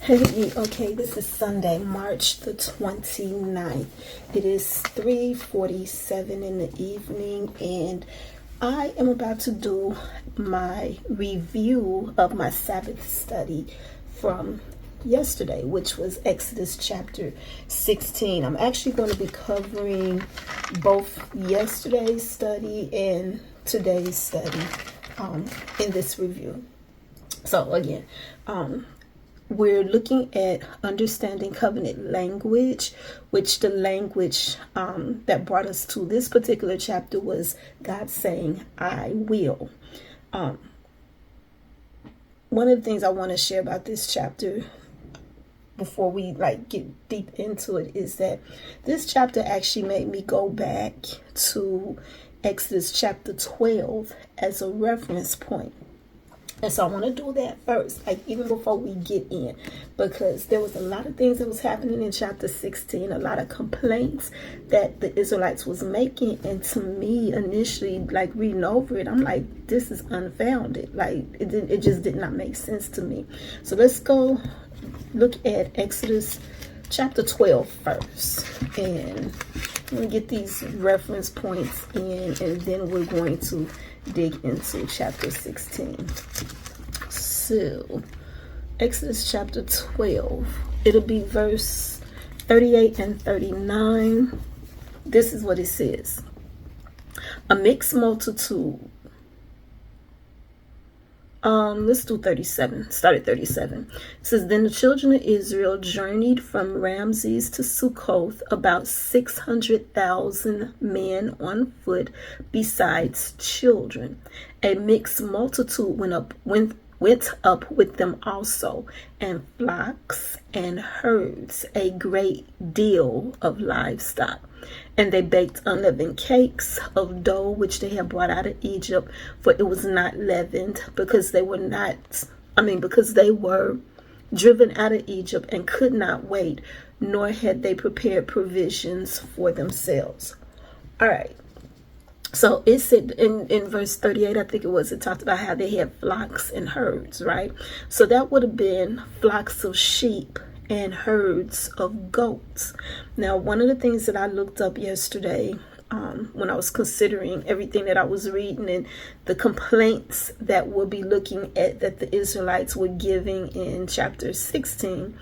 Hey, okay, this is Sunday, March the 29th. It is 3:47 in the evening, and I am about to do my review of my Sabbath study from yesterday, which was Exodus chapter 16. I'm actually going to be covering both yesterday's study and today's study in this review. So again, we're looking at understanding covenant language, which the language that brought us to this particular chapter was God saying, I will. One of the things I want to share about this chapter before we get deep into it is that this chapter actually made me go back to Exodus chapter 12 as a reference point. And so I want to do that first, even before we get in, because there was a lot of things that was happening in chapter 16, a lot of complaints that the Israelites was making. And to me, initially, reading over it, I'm like, this is unfounded. It just did not make sense to me. So let's go look at Exodus chapter 12 first. And we'll get these reference points in, and then we're going to dig into chapter 16. So, Exodus chapter 12, it'll be verse 38 and 39. This is what it says. A mixed multitude. Let's do 37. Start at 37. It says, Then the children of Israel journeyed from Ramses to Succoth, about 600,000 men on foot, besides children. A mixed multitude went up with them also, and flocks and herds, a great deal of livestock. And they baked unleavened cakes of dough which they had brought out of Egypt, for it was not leavened, because they were driven out of Egypt and could not wait, nor had they prepared provisions for themselves. All right. So it said in verse 38, I think it talked about how they had flocks and herds, right? So that would have been flocks of sheep and herds of goats. Now, one of the things that I looked up yesterday when I was considering everything that I was reading and the complaints that we'll be looking at that the Israelites were giving in chapter 16,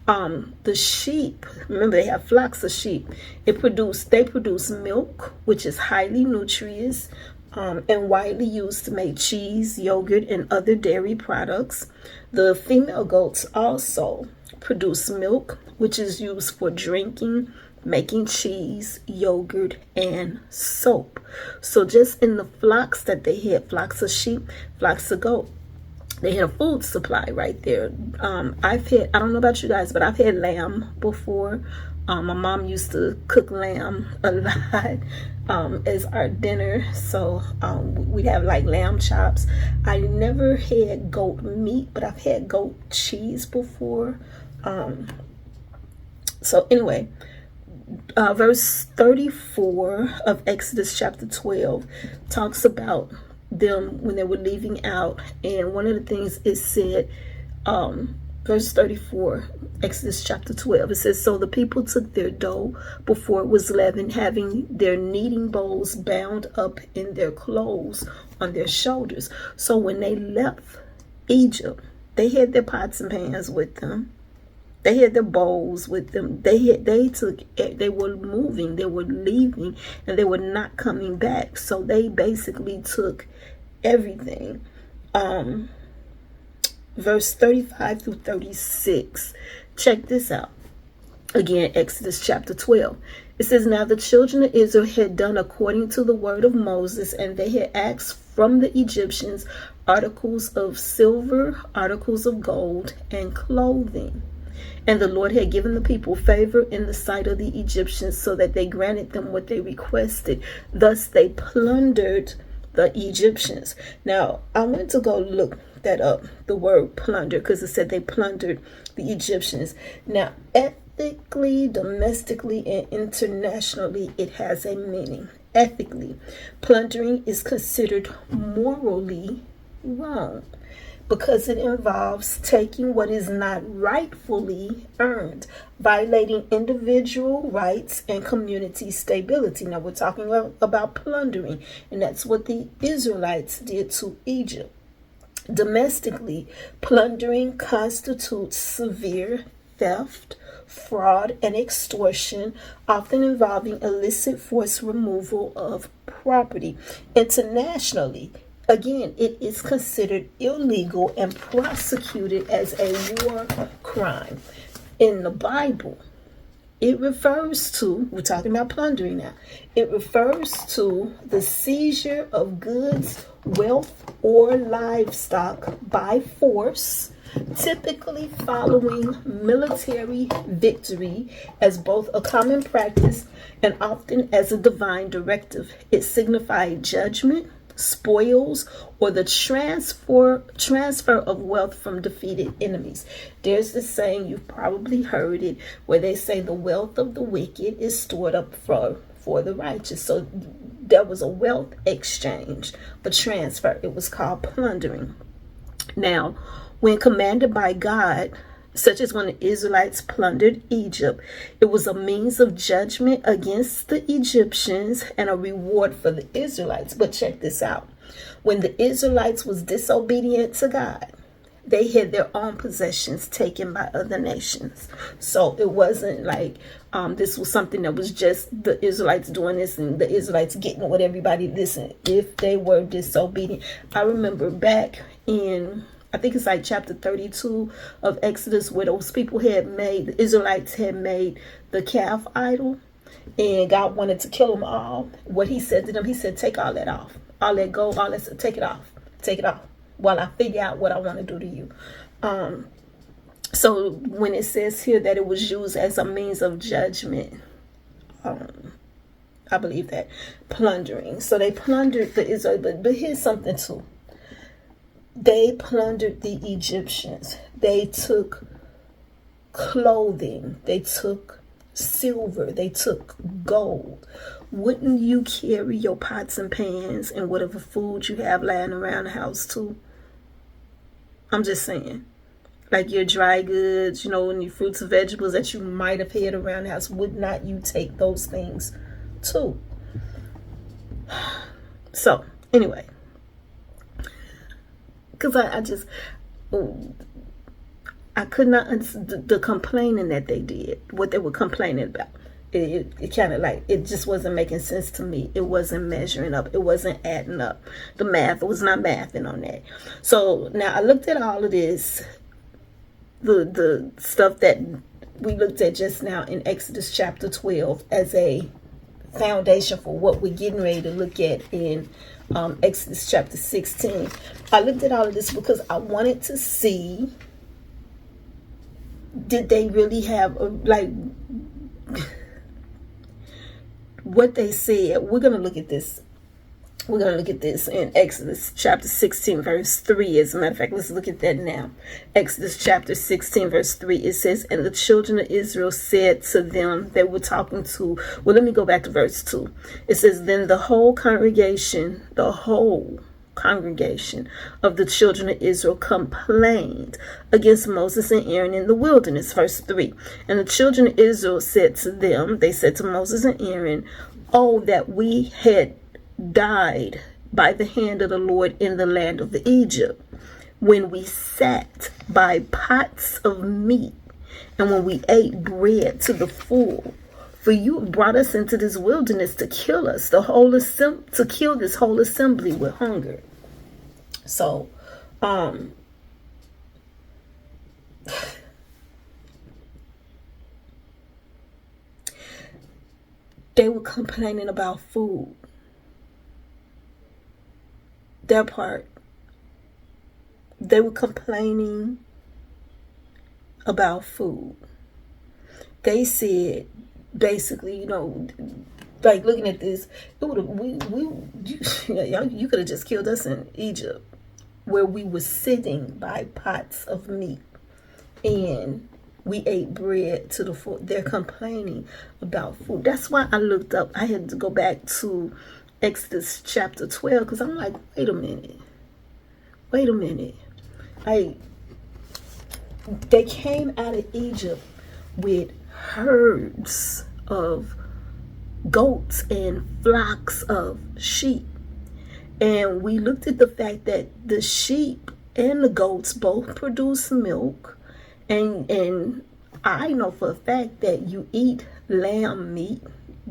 the sheep, remember they have flocks of sheep, they produce milk, which is highly nutritious and widely used to make cheese, yogurt, and other dairy products. The female goats also produce milk, which is used for drinking, making cheese, yogurt, and soap. So just in the flocks that they had, flocks of sheep, flocks of goat, they had a food supply right there. I don't know about you guys, but I've had lamb before. My mom used to cook lamb a lot as our dinner. So we'd have lamb chops. I never had goat meat, but I've had goat cheese before. So anyway, verse 34 of Exodus chapter 12 talks about them when they were leaving out, and one of the things it said, verse 34, Exodus chapter 12, it says, So the people took their dough before it was leavened, having their kneading bowls bound up in their clothes on their shoulders. So when they left Egypt, they had their pots and pans with them. They had their bowls with them. They were moving, they were leaving, and they were not coming back. So they basically took everything. Verse 35 through 36. Check this out. Again, Exodus chapter 12. It says, Now the children of Israel had done according to the word of Moses, and they had asked from the Egyptians articles of silver, articles of gold, and clothing. And the Lord had given the people favor in the sight of the Egyptians, so that they granted them what they requested. Thus they plundered the Egyptians. Now, I went to go look that up, the word plunder, because it said they plundered the Egyptians. Now, ethically, domestically, and internationally, it has a meaning. Ethically, plundering is considered morally wrong. because it involves taking what is not rightfully earned, violating individual rights and community stability. Now we're talking about plundering, and that's what the Israelites did to Egypt. Domestically, plundering constitutes severe theft, fraud, and extortion, often involving illicit forced removal of property. Internationally, again, it is considered illegal and prosecuted as a war crime. In the Bible, it refers to, we're talking about plundering now, it refers to the seizure of goods, wealth, or livestock by force, typically following military victory, as both a common practice and often as a divine directive. It signified judgment, spoils, or the transfer of wealth from defeated enemies. There's this saying, you've probably heard it, where they say the wealth of the wicked is stored up for the righteous. So there was a wealth exchange, a transfer. It was called plundering. Now, when commanded by God, such as when the Israelites plundered Egypt, it was a means of judgment against the Egyptians and a reward for the Israelites. But check this out. When the Israelites was disobedient to God, they had their own possessions taken by other nations. So it wasn't like this was something that was just the Israelites doing this and the Israelites getting what everybody listened. If they were disobedient, I remember back in, I think it's like chapter 32 of Exodus, where those people the Israelites had made the calf idol, and God wanted to kill them all. What he said to them, he said, take all that off, all that gold, all that, take it off, while I figure out what I want to do to you. So when it says here that it was used as a means of judgment, I believe that plundering. So they plundered the Israelites, but here's something too. They plundered the Egyptians. They took clothing. They took silver. They took gold. Wouldn't you carry your pots and pans and whatever food you have lying around the house too? I'm just saying. Like your dry goods, and your fruits and vegetables that you might have had around the house. Would not you take those things too? So, anyway. Because I could not understand the complaining that they did, what they were complaining about. It kind of like, it just wasn't making sense to me. It wasn't measuring up. It wasn't adding up. The math was not mathing on that. So now I looked at all of this, the stuff that we looked at just now in Exodus chapter 12 as a foundation for what we're getting ready to look at in Exodus chapter 16. I looked at all of this because I wanted to see, did they really have what they said. We're going to look at this. We're going to look at this in Exodus chapter 16 verse 3. As a matter of fact, let's look at that now. Exodus chapter 16 verse 3, it says, and the children of Israel said to them, they were talking to, well, let me go back to verse 2. It says, then the whole congregation of the children of Israel complained against Moses and Aaron in the wilderness. Verse 3, and the children of Israel said to them, they said to Moses and Aaron, oh, that we had died by the hand of the Lord in the land of Egypt, when we sat by pots of meat and when we ate bread to the full. For you brought us into this wilderness to kill us, to kill this whole assembly with hunger. So, they were complaining about food. Their part. They were complaining about food. They said, basically, like looking at this, it would have you could have just killed us in Egypt, where we were sitting by pots of meat and we ate bread to the full. They're complaining about food. That's why I looked up. I had to go back to Exodus chapter 12 because I'm like, wait a minute. Like, they came out of Egypt with herds of goats and flocks of sheep. And we looked at the fact that the sheep and the goats both produce milk. And I know for a fact that you eat lamb meat,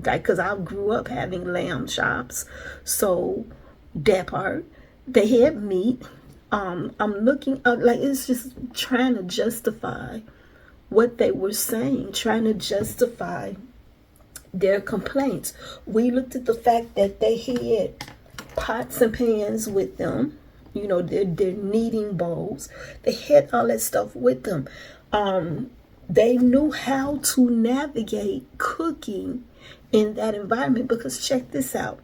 like, because I grew up having lamb chops. So that part, they had meat. I'm looking up, like, it's just trying to justify what they were saying, trying to justify their complaints. We looked at the fact that they had pots and pans with them, you know, their kneading bowls. They had all that stuff with them. They knew how to navigate cooking in that environment, because check this out.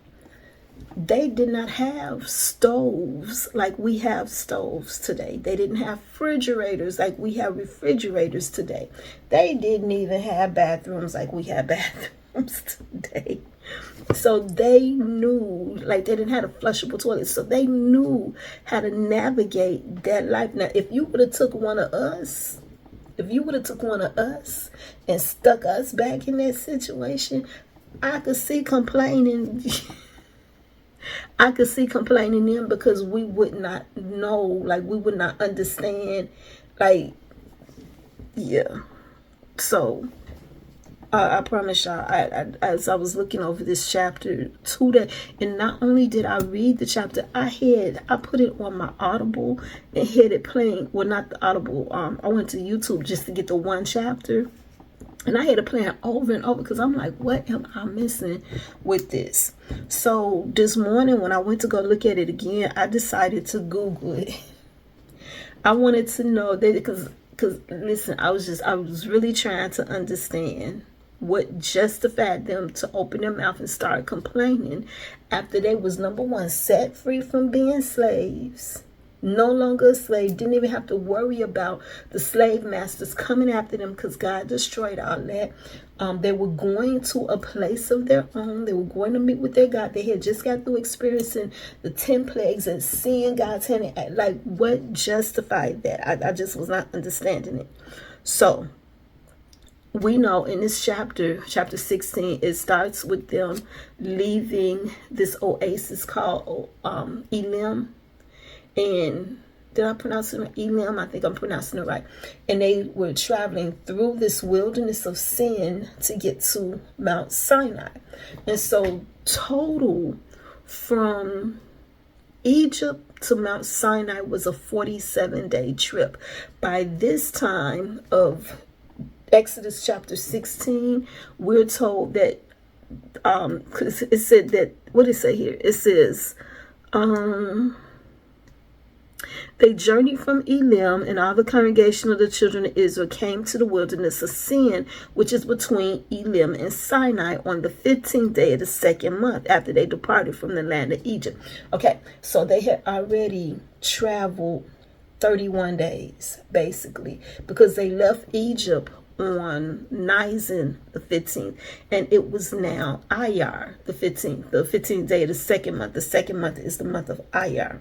They did not have stoves like we have stoves today. They didn't have refrigerators like we have refrigerators today. They didn't even have bathrooms like we have bathrooms today. So they knew, like, they didn't have a flushable toilet. So they knew how to navigate that life. Now, if you would have took one of us and stuck us back in that situation, I could see complaining. I could see complaining them, because we would not know, like, we would not understand, like, yeah. So I promise y'all, as I was looking over this chapter today, and not only did I read the chapter, I put it on my Audible and had it playing. Well, not the Audible. I went to YouTube just to get the one chapter. And I had it playing over and over, because I'm like, what am I missing with this? So this morning when I went to go look at it again, I decided to Google it. I wanted to know that, because listen, I was really trying to understand what justified them to open their mouth and start complaining after they was, number one, set free from being slaves. No longer a slave, didn't even have to worry about the slave masters coming after them, because God destroyed all that. They were going to a place of their own. They were going to meet with their God. They had just got through experiencing the 10 plagues and seeing God's hand. Like, what justified that? I just was not understanding it. So we know in this chapter 16, it starts with them leaving this oasis called Elim. And did I pronounce it right? Elim? I think I'm pronouncing it right. And they were traveling through this wilderness of sin to get to Mount Sinai. And so total from Egypt to Mount Sinai was a 47-day trip. By this time of Exodus chapter 16, we're told that, because it said that, what did it say here? It says, they journeyed from Elim, and all the congregation of the children of Israel came to the wilderness of Sin, which is between Elim and Sinai, on the 15th day of the second month after they departed from the land of Egypt. Okay, so they had already traveled 31 days, basically, because they left Egypt on Nisan the 15th, and it was now Iyar the 15th day of the second month. The second month is the month of Iyar.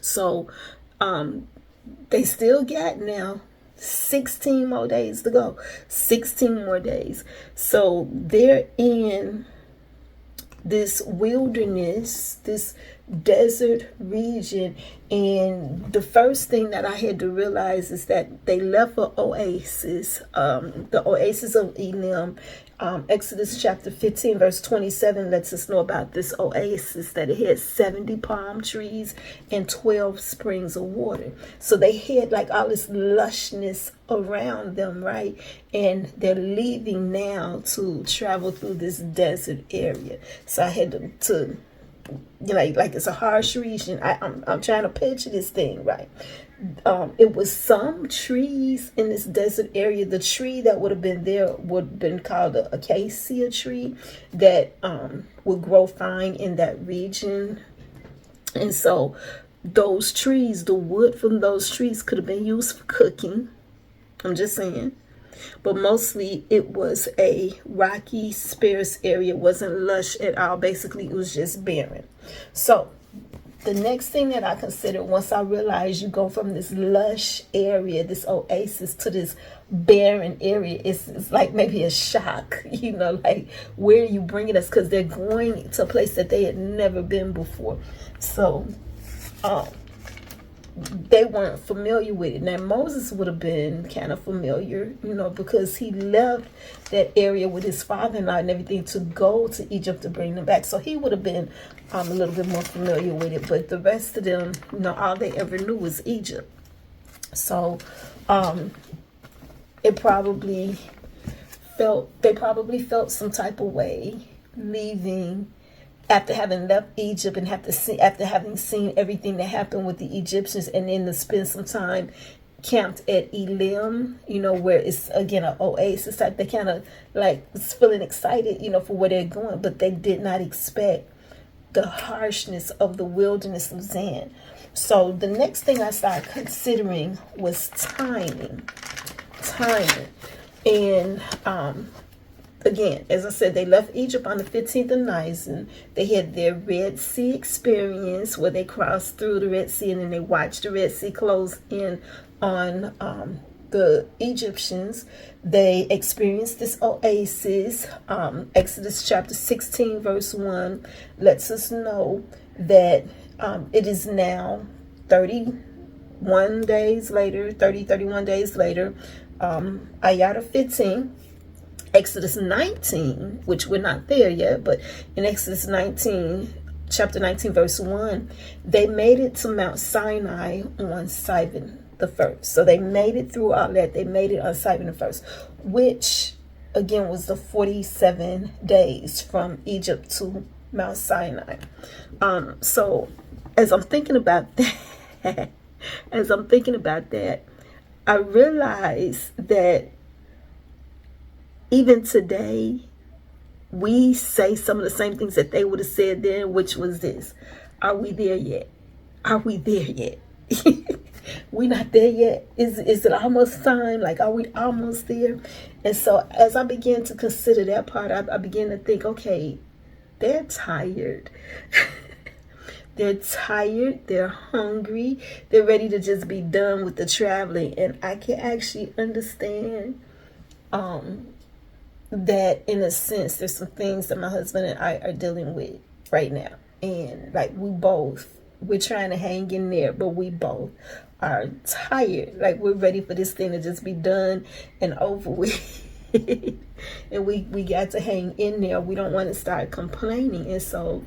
So they still got now 16 more days to go. 16 more days. So they're in this wilderness, this desert region. And the first thing that I had to realize is that they left an oasis, the oasis of Elim. Exodus chapter 15 verse 27 lets us know about this oasis, that it had 70 palm trees and 12 springs of water. So they had like all this lushness around them, right? And they're leaving now to travel through this desert area. So I had to like it's a harsh region. I'm trying to picture this thing, right? It was some trees in this desert area. The tree that would have been there would have been called an acacia tree that would grow fine in that region. And so those trees, the wood from those trees could have been used for cooking. I'm just saying. But mostly it was a rocky, sparse area. It wasn't lush at all. Basically, it was just barren. So The next thing that I considered, once I realized you go from this lush area, this oasis, to this barren area, it's like maybe a shock, like where are you bringing us? Because they're going to a place that they had never been before. So they weren't familiar with it. Now Moses would have been kind of familiar, because he left that area with his father-in-law and everything to go to Egypt to bring them back. So he would have been a little bit more familiar with it. But the rest of them, all they ever knew was Egypt. So they probably felt some type of way leaving after having left Egypt and after having seen everything that happened with the Egyptians, and then to spend some time camped at Elim, where it's again an oasis type. They kind of like was feeling excited, for where they're going, but they did not expect the harshness of the wilderness of Zin. So the next thing I started considering was timing. And again, as I said, they left Egypt on the 15th of Nisan. They had their Red Sea experience where they crossed through the Red Sea, and then they watched the Red Sea close in on the Egyptians. They experienced this oasis. Exodus chapter 16 verse 1 lets us know that it is now 31 days later, Ayata 15. Exodus 19, which we're not there yet, but in Exodus 19, chapter 19, verse 1, they made it to Mount Sinai on Sivan the 1st. So they made it through all that. They made it on Sivan the 1st, which again was the 47 days from Egypt to Mount Sinai. So as I'm thinking about that, I realize that even today, we say some of the same things that they would have said then, which was this: are we there yet? Are we there yet? We're not there yet. Is it almost time? Like, are we almost there? And so as I began to consider that part, I began to think, okay, they're tired. They're tired. They're hungry. They're ready to just be done with the traveling. And I can actually understand that in a sense there's some things that my husband and I are dealing with right now, and like we're trying to hang in there, but we both are tired. Like, we're ready for this thing to just be done and over with. And we got to hang in there. We don't want to start complaining. And so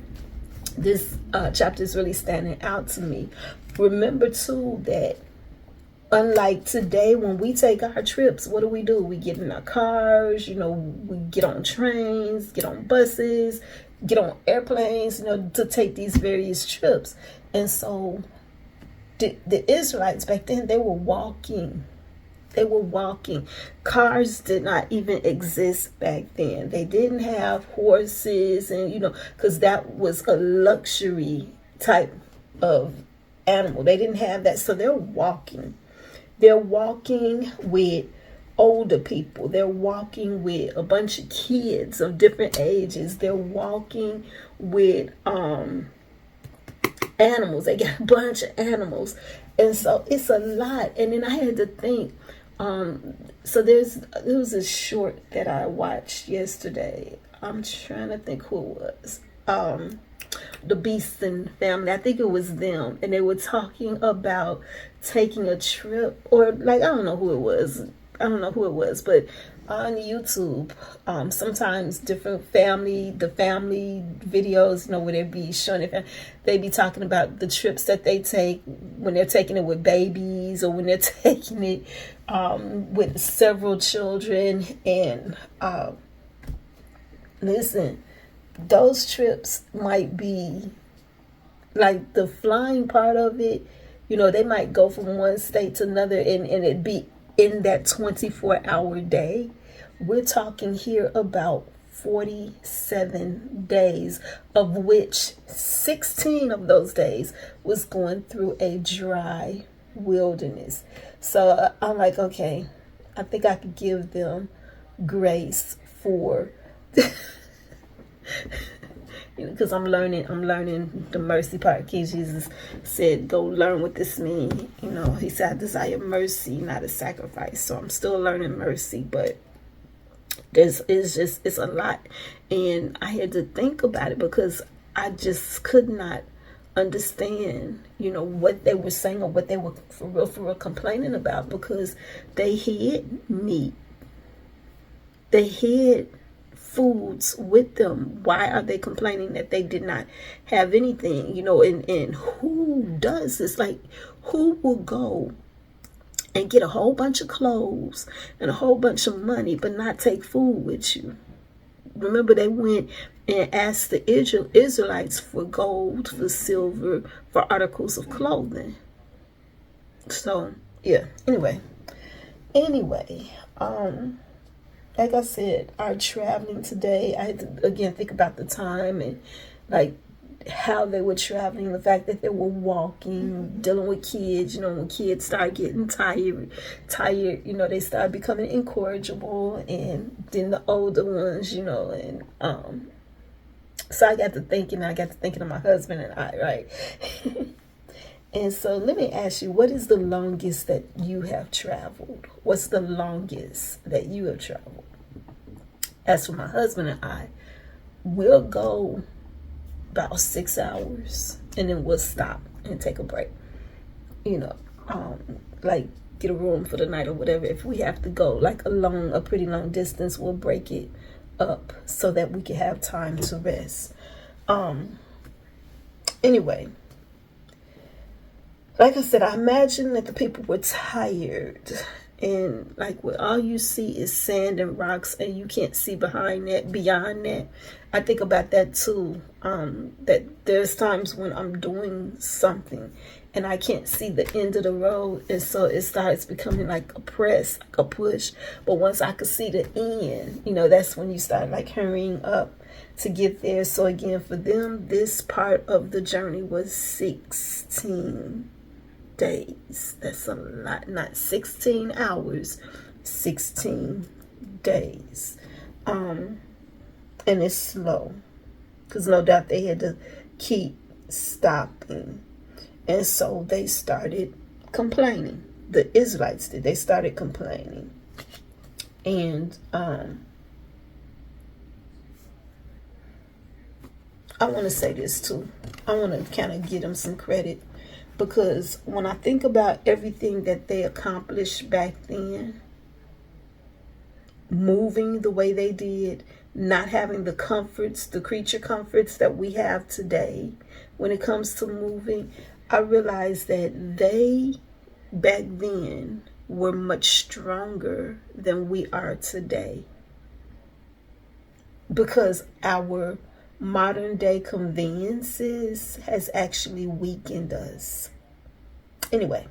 this chapter is really standing out to me. Remember too that unlike today, when we take our trips, what do? We get in our cars, we get on trains, get on buses, get on airplanes, to take these various trips. And so the Israelites back then, they were walking. Cars did not even exist back then. They didn't have horses, and because that was a luxury type of animal. They didn't have that. So they're walking. They're walking with older people. They're walking with a bunch of kids of different ages. They're walking with animals. They got a bunch of animals. And so it's a lot. And then I had to think, so there was a short that I watched yesterday. I'm trying to think who it was. The Beeston family, I think it was them, and they were talking about taking a trip, or like, I don't know who it was, but on YouTube, sometimes different family videos, where they be showing it, they be talking about the trips that they take when they're taking it with babies, or when they're taking it with several children. And listen, those trips might be like the flying part of it. They might go from one state to another, and it'd be in that 24-hour day. We're talking here about 47 days, of which 16 of those days was going through a dry wilderness. So I'm like, okay, I think I could give them grace for because I'm learning the mercy part. King Jesus said, "Go learn what this means." He said, "I desire mercy, not a sacrifice." So I'm still learning mercy, but it's a lot, and I had to think about it because I just could not understand, what they were saying or what they were for real complaining about, because they hid meat, they hid foods with them. Why are they complaining that they did not have anything? And who does this? Like, who will go and get a whole bunch of clothes and a whole bunch of money but not take food with you? Remember, they went and asked the Israelites for gold, for silver, for articles of clothing. So yeah, anyway, like I said, our traveling today, I had to again think about the time and like how they were traveling, the fact that they were walking, dealing with kids. When kids start getting tired, they start becoming incorrigible, and then the older ones, and so I got to thinking of my husband and I, right? And so let me ask you, what is the longest that you have traveled? What's the longest that you have traveled? As for my husband and I, we'll go about 6 hours and then we'll stop and take a break. Like get a room for the night or whatever. If we have to go like a pretty long distance, we'll break it up so that we can have time to rest. Anyway, like I said, I imagine that the people were tired, and like when all you see is sand and rocks and you can't see beyond that. I think about that too, that there's times when I'm doing something and I can't see the end of the road, and so it starts becoming like a press, like a push. But once I could see the end, that's when you start like hurrying up to get there. So again, for them, this part of the journey was 16 days. That's a lot. Not 16 hours, 16 days. And it's slow, because no doubt they had to keep stopping. And so they started complaining. The Israelites did. They started complaining. And I want to say this too. I want to kind of give them some credit, because when I think about everything that they accomplished back then, moving the way they did, not having the comforts, the creature comforts that we have today when it comes to moving, I realized that they back then were much stronger than we are today, because our modern day conveniences has actually weakened us. Anyway,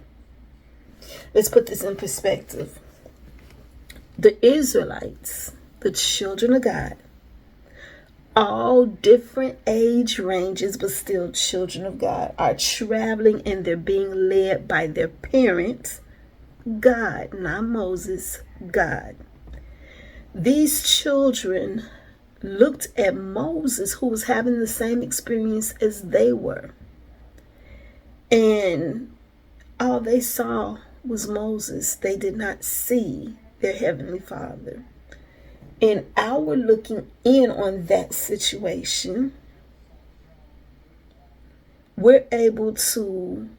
let's put this in perspective. The Israelites, the children of God, all different age ranges, but still children of God, are traveling and they're being led by their parents, God, not Moses, God. These children looked at Moses, who was having the same experience as they were, and all they saw was Moses. They did not see their Heavenly Father. And our looking in on that situation, we're able to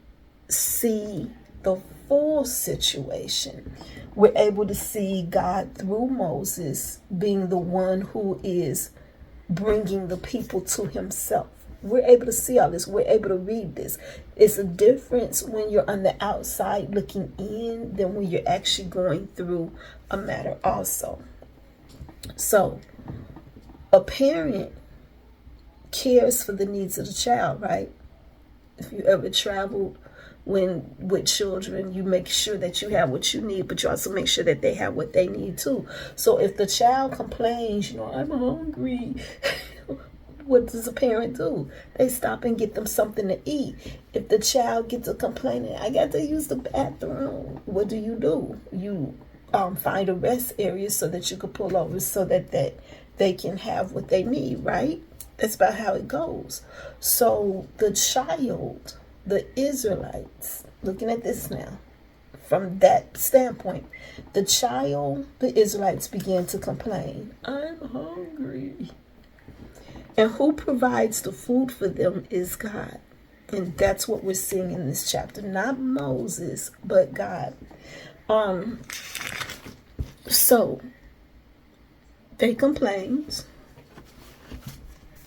see the full situation. We're able to see God through Moses being the one who is bringing the people to himself. We're able to see all this. We're able to read this. It's a difference when you're on the outside looking in than when you're actually going through a matter also. So, a parent cares for the needs of the child, right? If you ever traveled with children, you make sure that you have what you need, but you also make sure that they have what they need too. So if the child complains, I'm hungry, what does a parent do? They stop and get them something to eat. If the child gets a complaining, I got to use the bathroom, what do? You find a rest area so that you can pull over so that they can have what they need, right? It's about how it goes. So the child, the Israelites, looking at this now, from that standpoint, the child, the Israelites began to complain. I'm hungry. And who provides the food for them is God. And that's what we're seeing in this chapter. Not Moses, but God. So they complained.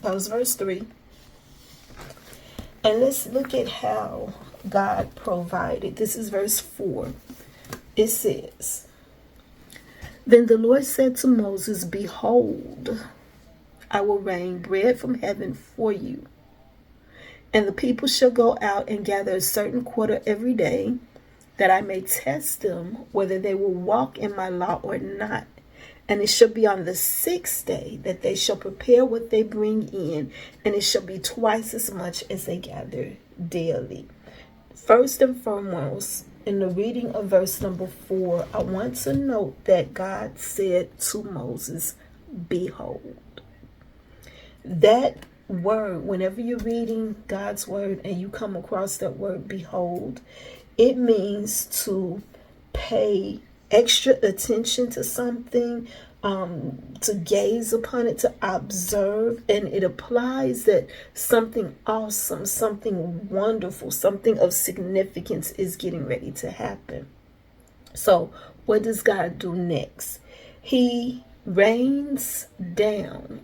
That was verse 3. And let's look at how God provided. This is verse 4. It says, Then the Lord said to Moses, Behold, I will rain bread from heaven for you. And the people shall go out and gather a certain quarter every day, that I may test them whether they will walk in my law or not. And it shall be on the 6th day that they shall prepare what they bring in, and it shall be twice as much as they gather daily. First and foremost, in the reading of verse number 4, I want to note that God said to Moses, Behold. That word, whenever you're reading God's word and you come across that word, behold, it means to pay extra attention to something, to gaze upon it, to observe, and it applies that something awesome, something wonderful, something of significance is getting ready to happen. So what does God do next? He rains down.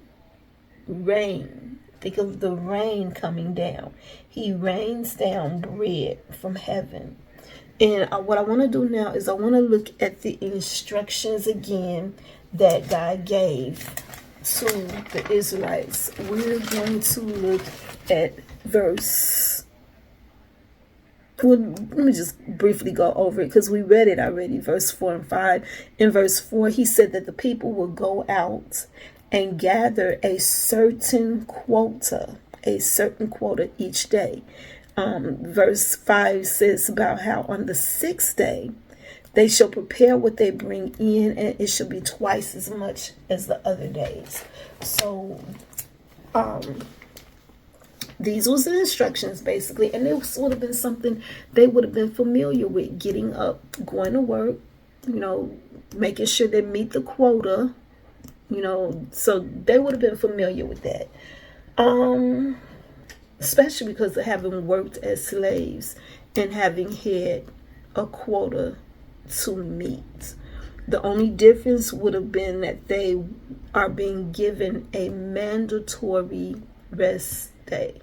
Rain. Think of the rain coming down. He rains down bread from heaven. And what I want to do now is I want to look at the instructions again that God gave to the Israelites. We're going to look at verse. Well, let me just briefly go over it because we read it already. Verse 4 and 5. In verse 4, he said that the people will go out and gather a certain quota each day. Verse 5 says about how on the 6th day they shall prepare what they bring in, and it shall be twice as much as the other days. So these was the instructions basically, and it would have been something they would have been familiar with, getting up, going to work, making sure they meet the quota, so they would have been familiar with that. Especially because of having worked as slaves and having had a quota to meet. The only difference would have been that they are being given a mandatory rest day.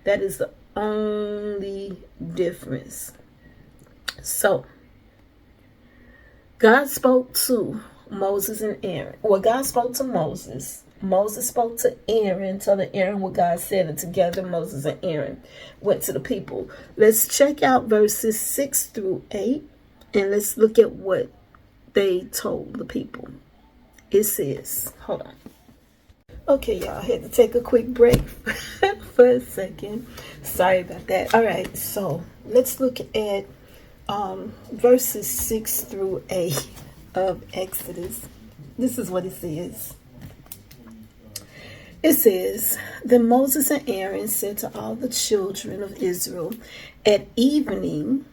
That is the only difference. So, God spoke to Moses and Aaron. Well, God spoke to Moses. Moses spoke to Aaron, telling Aaron what God said, and together Moses and Aaron went to the people. Let's check out verses 6 through 8, and let's look at what they told the people. It says, hold on. Okay, y'all, I had to take a quick break for a second. Sorry about that. All right, so let's look at verses 6 through 8 of Exodus. This is what it says. It says, Then Moses and Aaron said to all the children of Israel, At evening,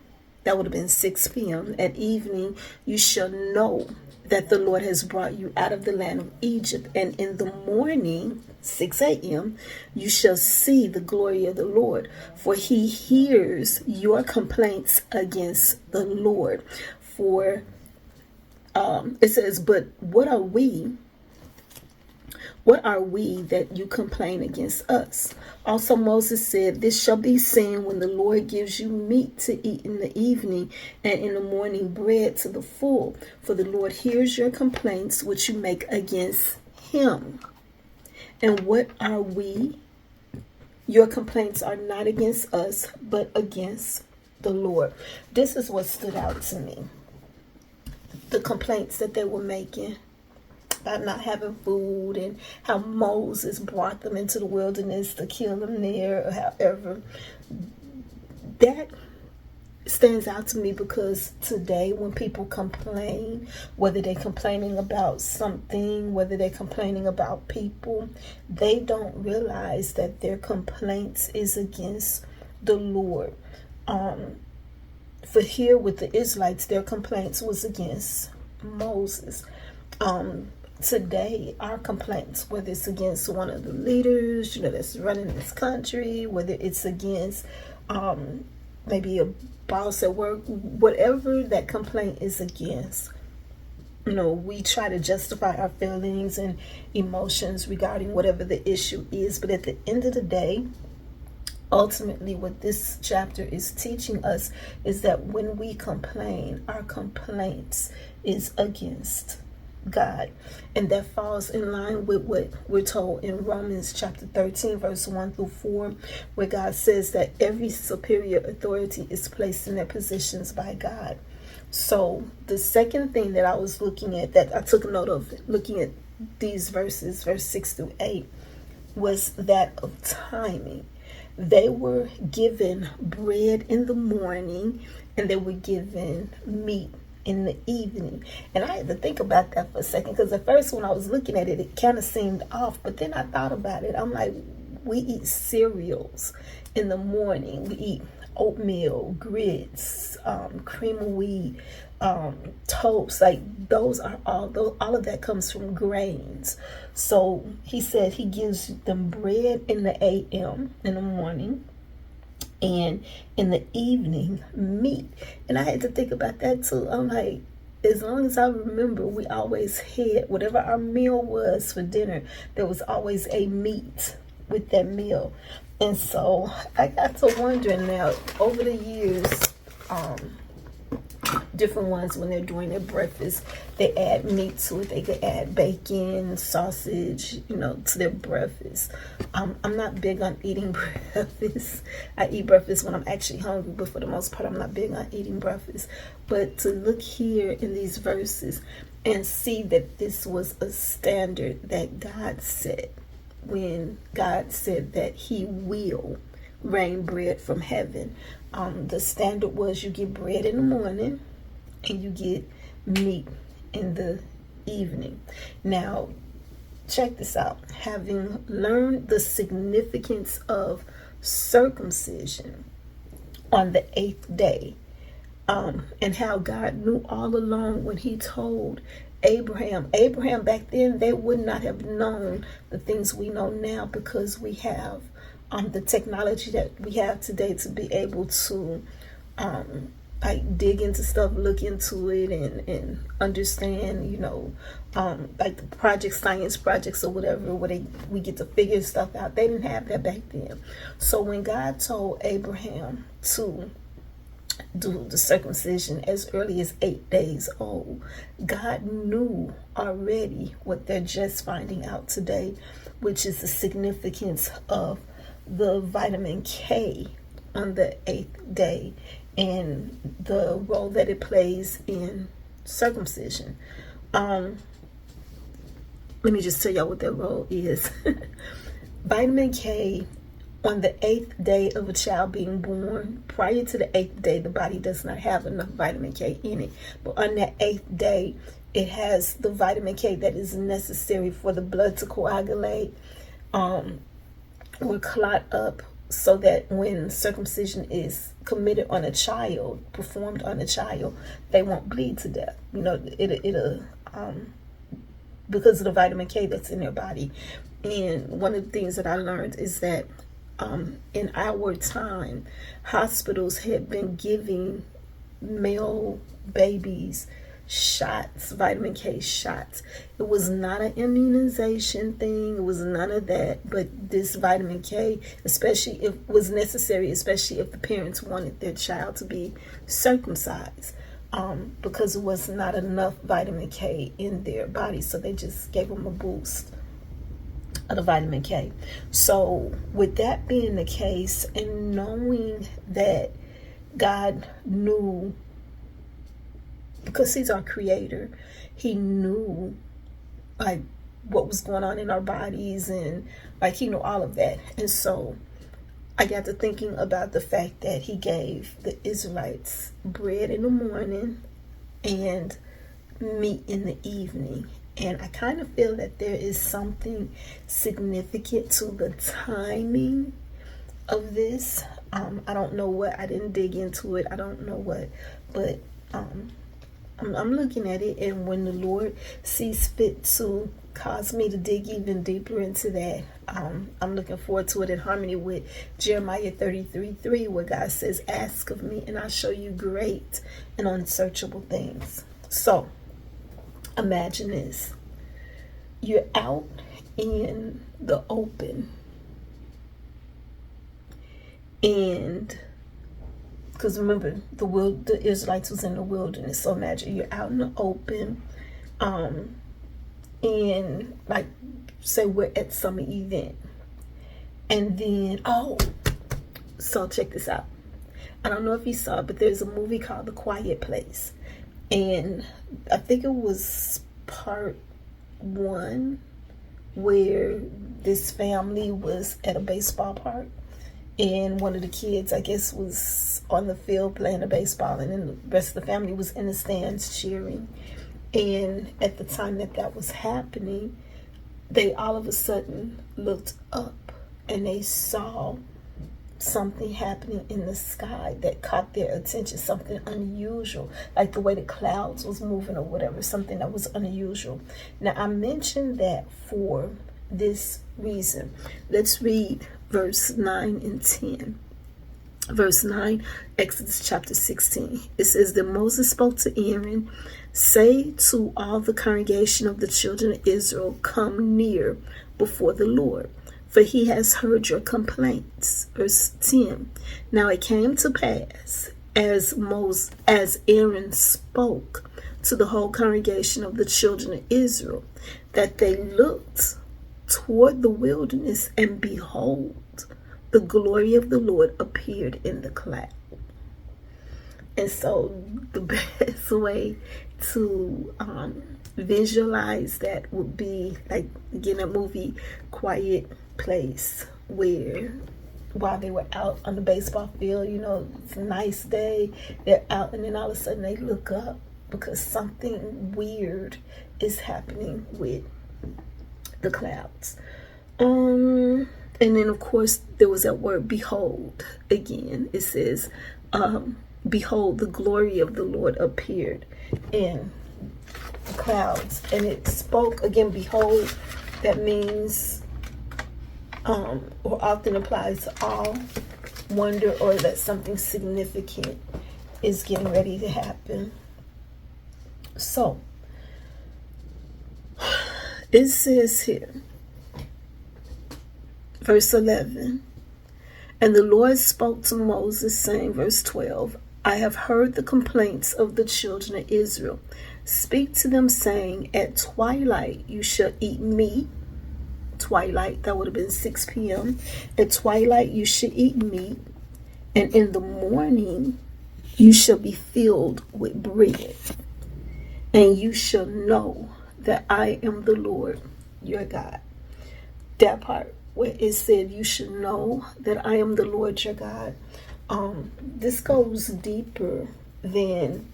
that would have been 6 p.m., at evening you shall know that the Lord has brought you out of the land of Egypt. And in the morning, 6 a.m., you shall see the glory of the Lord, for he hears your complaints against the Lord. For it says, But what are we that you complain against us? Also Moses said, This shall be seen when the Lord gives you meat to eat in the evening, and in the morning bread to the full. For the Lord hears your complaints which you make against him. And what are we? Your complaints are not against us, but against the Lord. This is what stood out to me. The complaints that they were making about not having food, and how Moses brought them into the wilderness to kill them there, or however. That stands out to me because today when people complain, whether they're complaining about something, whether they're complaining about people, they don't realize that their complaints is against the Lord. For here with the Israelites, their complaints was against Moses. Today, our complaints, whether it's against one of the leaders, that's running this country, whether it's against maybe a boss at work, whatever that complaint is against, we try to justify our feelings and emotions regarding whatever the issue is. But at the end of the day, ultimately what this chapter is teaching us is that when we complain, our complaints is against God. And that falls in line with what we're told in Romans chapter 13 verse 1 through 4, where God says that every superior authority is placed in their positions by God. So the second thing that I was looking at, that I took a note of looking at these verses, verse 6 through 8, was that of timing. They were given bread in the morning and they were given meat in the evening. And I had to think about that for a second, because at first when I was looking at it, it kind of seemed off. But then I thought about it. I'm like, we eat cereals in the morning. We eat oatmeal, grits, cream of wheat, toast. Like those are all of that comes from grains. So he said he gives them bread in the AM in the morning, and in the evening meat. And I had to think about that too. I'm like, as long as I remember, we always had, whatever our meal was for dinner, there was always a meat with that meal. And so I got to wondering now, over the years, different ones, when they're doing their breakfast, they add meat to it. They could add bacon, sausage, to their breakfast. I'm not big on eating breakfast. I eat breakfast when I'm actually hungry, but for the most part, I'm not big on eating breakfast. But to look here in these verses and see that this was a standard that God set, when God said that he will rain bread from heaven. The standard was you get bread in the morning and you get meat in the evening. Now, check this out. Having learned the significance of circumcision on the 8th day, and how God knew all along when he told Abraham back then, they would not have known the things we know now, because we have the technology that we have today to be able to dig into stuff, look into it, and understand, like the science projects or whatever, where we get to figure stuff out. They didn't have that back then. So when God told Abraham to do the circumcision as early as 8 days old, God knew already what they're just finding out today, which is the significance of the vitamin K on the 8th day and the role that it plays in circumcision. Let me just tell y'all what that role is. Vitamin K, on the 8th day of a child being born, prior to the 8th day, the body does not have enough vitamin K in it. But on that 8th day, it has the vitamin K that is necessary for the blood to coagulate, or clot up, so that when circumcision is committed on a child, performed on a child, they won't bleed to death. It'll because of the vitamin K that's in their body. And one of the things that I learned is that in our time, hospitals had been giving male babies shots, vitamin K shots. It was not an immunization thing. It was none of that. But this vitamin K, especially if it was necessary, especially if the parents wanted their child to be circumcised, because it was not enough vitamin K in their body. So they just gave them a boost of the vitamin K. So with that being the case, and knowing that God knew, because he's our creator, he knew what was going on in our bodies, and he knew all of that. And so I got to thinking about the fact that he gave the Israelites bread in the morning and meat in the evening. And I kind of feel that there is something significant to the timing of this. I don't know what, I didn't dig into it. I don't know what, but I'm looking at it, and when the Lord sees fit to cause me to dig even deeper into that, I'm looking forward to it in harmony with Jeremiah 33:3, where God says, ask of me and I'll show you great and unsearchable things. So imagine this. You're out in the open, and because remember, the Israelites was in the wilderness. So imagine you're out in the open, and like, say we're at some event, and then so check this out. I don't know if you saw it, but there's a movie called The Quiet Place, and I think it was part 1 where this family was at a baseball park. And one of the kids, I guess, was on the field playing the baseball, and then the rest of the family was in the stands cheering. And at the time that was happening, they all of a sudden looked up and they saw something happening in the sky that caught their attention, something unusual, like the way the clouds was moving or whatever, something that was unusual. Now, I mentioned that for this reason. Let's read verse 9 and 10. Verse 9, Exodus chapter 16. It says that Moses spoke to Aaron, say to all the congregation of the children of Israel, come near before the Lord, for he has heard your complaints. Verse 10. Now it came to pass, as Aaron spoke to the whole congregation of the children of Israel, that they looked toward the wilderness, and behold, the glory of the Lord appeared in the cloud. And so the best way to visualize that would be like, again, a movie Quiet Place, where while they were out on the baseball field, it's a nice day, they're out, and then all of a sudden they look up because something weird is happening with the clouds. And then of course there was that word behold. Again, it says behold, the glory of the Lord appeared in the clouds, and it spoke again, behold, that means or often applies to all wonder, or that something significant is getting ready to happen. So it says here, verse 11, and the Lord spoke to Moses, saying, verse 12, I have heard the complaints of the children of Israel. Speak to them, saying, at twilight you shall eat meat. Twilight, that would have been 6 p.m. At twilight you shall eat meat, and in the morning you shall be filled with bread, and you shall know that I am the Lord your God. That part where it said you should know that I am the Lord your God, this goes deeper than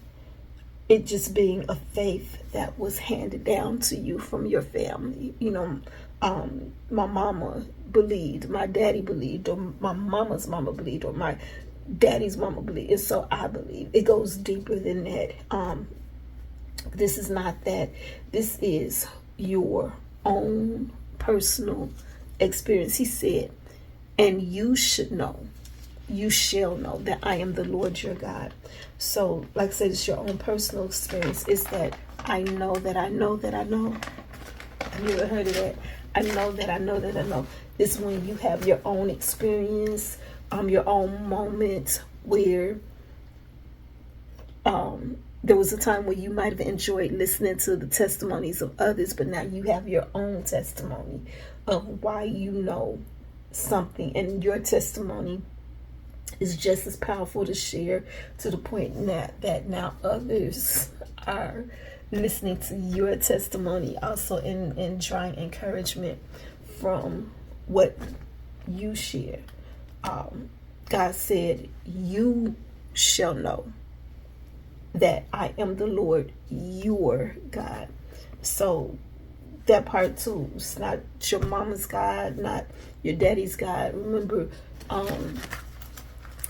it just being a faith that was handed down to you from your family. My mama believed, my daddy believed, or my mama's mama believed, or my daddy's mama believed, and so I believe. It goes deeper than that. This is not that. This is your own personal experience. He said, and you should know, you shall know that I am the Lord your God. So, like I said, it's your own personal experience. It's that I know that I know that I know. Have you ever heard of that? I know that I know that I know. It's when you have your own experience, your own moment where there was a time where you might have enjoyed listening to the testimonies of others, but now you have your own testimony of why you know something, and your testimony is just as powerful to share, to the point that now others are listening to your testimony also, and drawing encouragement from what you share. God said, you shall know that I am the Lord your God. So that part too, it's not your mama's God, not your daddy's God. Remember,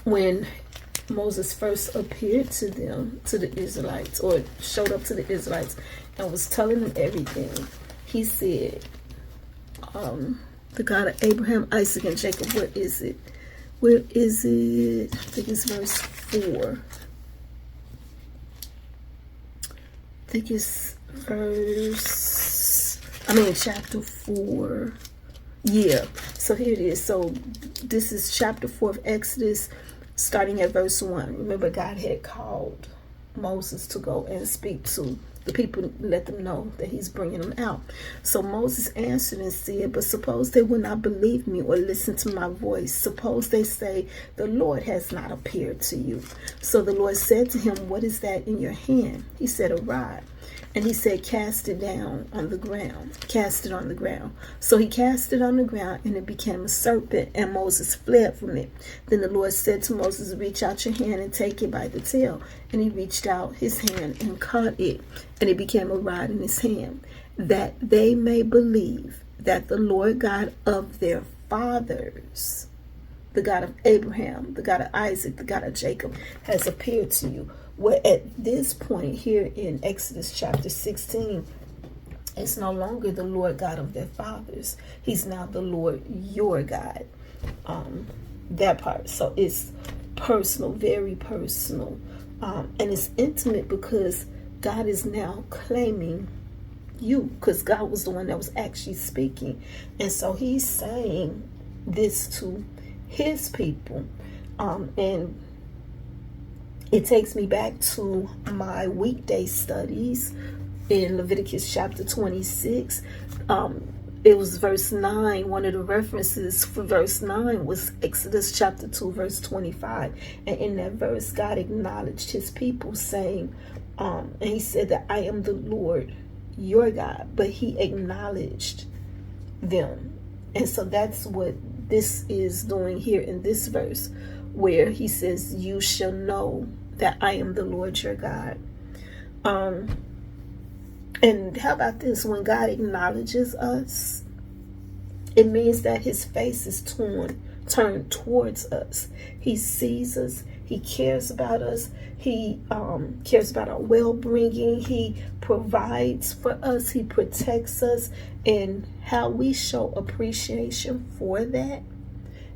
when Moses first appeared to them, to the Israelites, or showed up to the Israelites and was telling them everything, he said, the God of Abraham, Isaac, and Jacob. Where is it? Where is it? I think it's verse 4. I think it's chapter 4. Yeah, so here it is. So this is chapter 4 of Exodus, starting at verse 1. Remember, God had called Moses to go and speak to the people, let them know that he's bringing them out. So Moses answered and said, but suppose they will not believe me or listen to my voice. Suppose they say, the Lord has not appeared to you. So the Lord said to him, what is that in your hand? He said, a rod. And he said, cast it down on the ground. Cast it on the ground. So he cast it on the ground, and it became a serpent, and Moses fled from it. Then the Lord said to Moses, reach out your hand and take it by the tail. And he reached out his hand and caught it, and it became a rod in his hand, that they may believe that the Lord God of their fathers, the God of Abraham, the God of Isaac, the God of Jacob, has appeared to you. Well, at this point here in Exodus chapter 16, it's no longer the Lord God of their fathers. He's now the Lord your God. That part. So it's personal, very personal. And it's intimate because God is now claiming you, because God was the one that was actually speaking. And so he's saying this to his people. And it takes me back to my weekday studies in Leviticus chapter 26. It was verse 9. One of the references for verse 9 was Exodus chapter 2, verse 25. And in that verse, God acknowledged his people, saying, and he said that I am the Lord, your God. But he acknowledged them. And so that's what this is doing here in this verse, where he says, you shall know that I am the Lord your God. And how about this? When God acknowledges us, it means that his face is turned towards us. He sees us. He cares about us. He cares about our well-being. He provides for us. He protects us. And how we show appreciation for that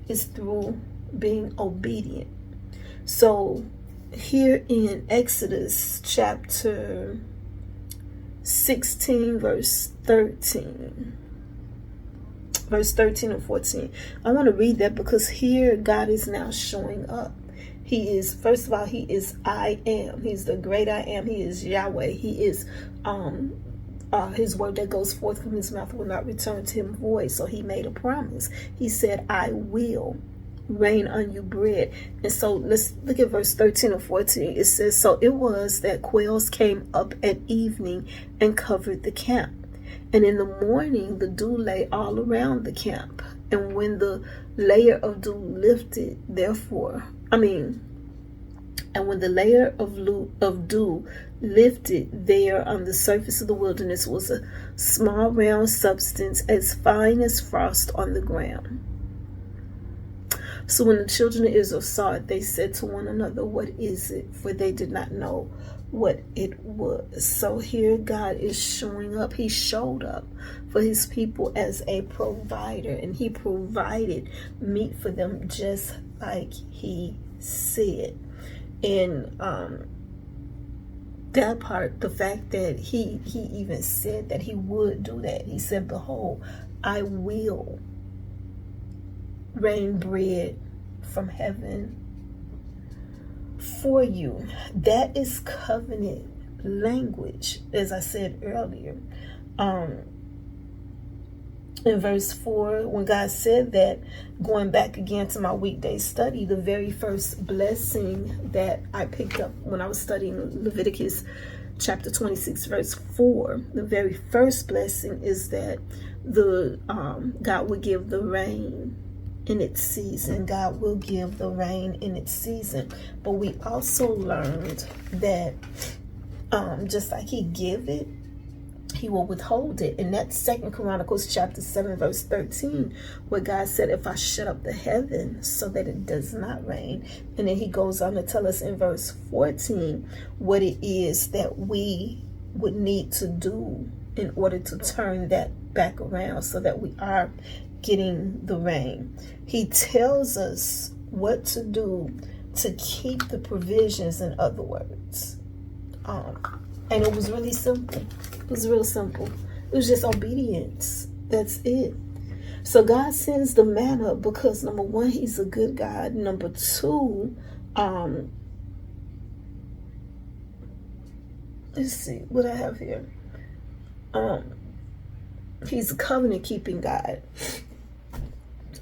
is through being obedient. So here in Exodus chapter 16, verse 13 and 14, I want to read that because here God is now showing up. He is, first of all, he is I am. He's the great I am. He is Yahweh. He is his word that goes forth from his mouth will not return to him void. So he made a promise. He said, I will rain on you bread. And so let's look at verse 13 and 14. It says, so it was that quails came up at evening and covered the camp. And in the morning the dew lay all around the camp. And when the layer of dew lifted, and when the layer of dew lifted there on the surface of the wilderness was a small round substance as fine as frost on the ground. So when the children of Israel saw it, they said to one another, what is it? For they did not know what it was. So here God is showing up. He showed up for his people as a provider, and he provided meat for them just like he said. And that part, the fact that he even said that he would do that. He said, behold, I will rain bread from heaven for you. That is covenant language, as I said earlier. In verse 4, when God said that, going back again to my weekday study, the very first blessing that I picked up when I was studying Leviticus chapter 26, verse 4, the very first blessing is that God would give the rain in its season. God will give the rain in its season. But we also learned that just like he give it, he will withhold it. And that's 2 Chronicles chapter 7 verse 13, where God said, if I shut up the heavens so that it does not rain. And then he goes on to tell us in verse 14 what it is that we would need to do in order to turn that back around so that we are getting the rain. He tells us what to do to keep the provisions, in other words. And it was really simple. It was real simple. It was just obedience. That's it. So God sends the manna because, number one, he's a good God. Number two, let's see what I have here. He's a covenant keeping God.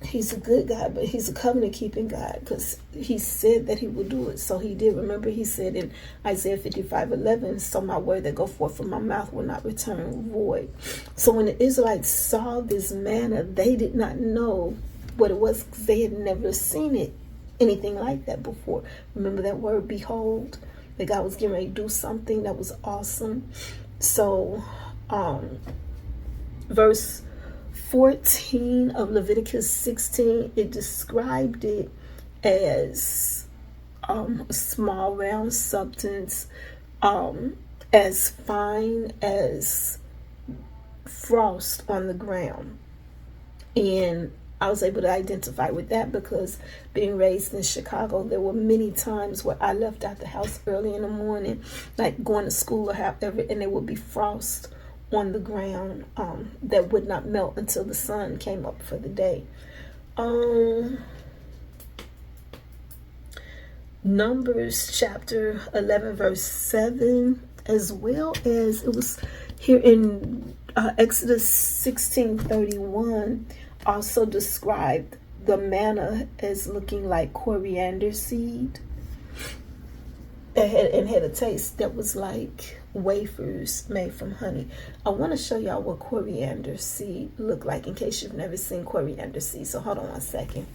He's a good God, but he's a covenant keeping God because he said that he would do it. So he did. Remember, he said in Isaiah 55:11, so my word that go forth from my mouth will not return void. So when the Israelites saw this manna, they did not know what it was because they had never seen it, anything like that before. Remember that word, behold, that God was getting ready to do something that was awesome. So verse 14 of Leviticus 16, it described it as a small round substance, as fine as frost on the ground. And I was able to identify with that because being raised in Chicago, there were many times where I left out the house early in the morning, like going to school or however, and there would be frost on the ground that would not melt until the sun came up for the day. Numbers chapter 11 verse 7, as well as it was here in Exodus 16:31, also described the manna as looking like coriander seed. It had a taste that was like wafers made from honey. I want to show y'all what coriander seed look like in case you've never seen coriander seed. So hold on one second.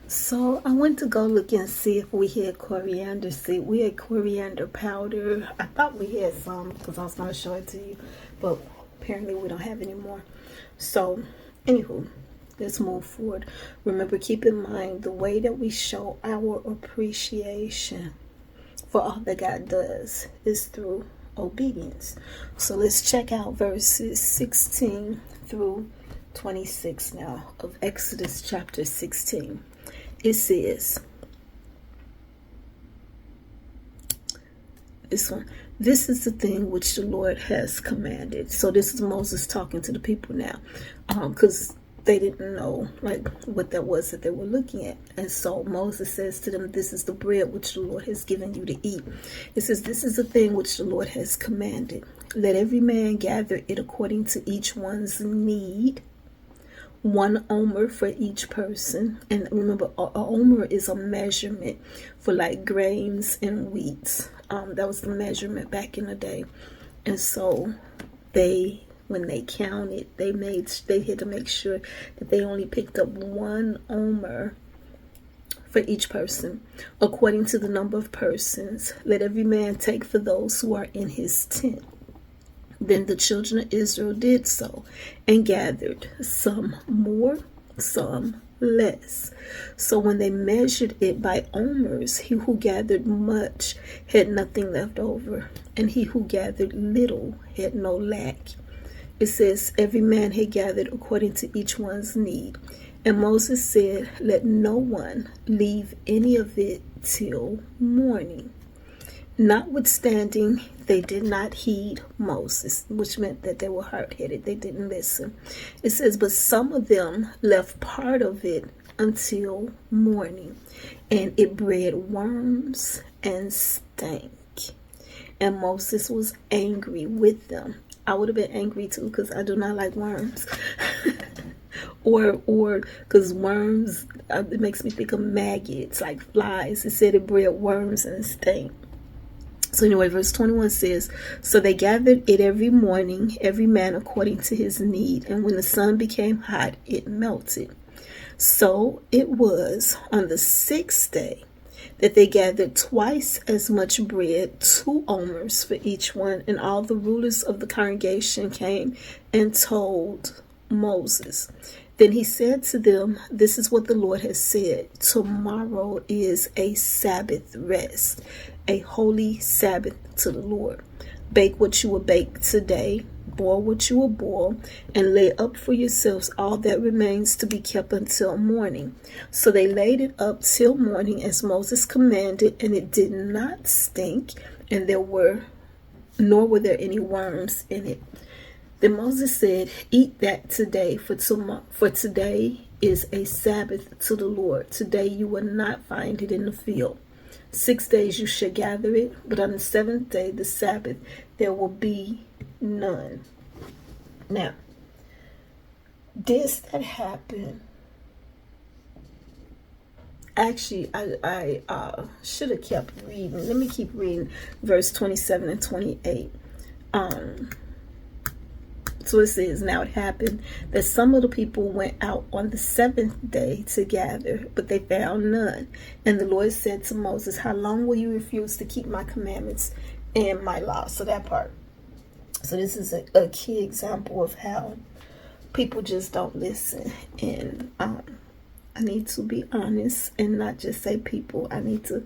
So I went to go look and see if we had coriander seed. We had coriander powder. I thought we had some because I was going to show it to you, but apparently we don't have any more. So anywho, let's move forward. Remember, keep in mind the way that we show our appreciation for all that God does is through obedience. So let's check out verses 16 through 26 now of Exodus chapter 16. It says, this is the thing which the Lord has commanded. So this is Moses talking to the people now, because they didn't know like what that was that they were looking at. And so Moses says to them, this is the bread which the Lord has given you to eat. It says, this is the thing which the Lord has commanded. Let every man gather it according to each one's need, 1 omer for each person. And remember, a omer is a measurement for like grains and wheats. That was the measurement back in the day. And so when they counted, they had to make sure that they only picked up 1 omer for each person, according to the number of persons. Let every man take for those who are in his tent. Then the children of Israel did so, and gathered, some more, some less. So when they measured it by omers, he who gathered much had nothing left over, and he who gathered little had no lack. It says, every man had gathered according to each one's need. And Moses said, let no one leave any of it till morning. Notwithstanding, they did not heed Moses, which meant that they were hard-headed. They didn't listen. It says, but some of them left part of it until morning, and it bred worms and stank. And Moses was angry with them. I would have been angry too because I do not like worms. or because worms, it makes me think of maggots, like flies. It said it bred worms and stank. So anyway, verse 21 says, so they gathered it every morning, every man according to his need. And when the sun became hot, it melted. So it was on the 6th day that they gathered twice as much bread, 2 omers for each one, and all the rulers of the congregation came and told Moses. Then he said to them, "This is what the Lord has said. Tomorrow is a Sabbath rest, a holy Sabbath to the Lord. Bake what you will bake today, boil what you will boil, and lay up for yourselves all that remains to be kept until morning." So they laid it up till morning as Moses commanded, and it did not stink, and nor were there any worms in it. Then Moses said, "Eat that today, for today is a Sabbath to the Lord. Today you will not find it in the field. 6 days you shall gather it, but on the 7th day, the Sabbath, there will be none." Now, this that happened, actually, I should have kept reading. Let me keep reading verse 27 and 28. So it says, "Now it happened that some of the people went out on the 7th day to gather, but they found none. And the Lord said to Moses, 'How long will you refuse to keep my commandments and my law?'" So that part. So this is a key example of how people just don't listen. And I need to be honest and not just say people. I need to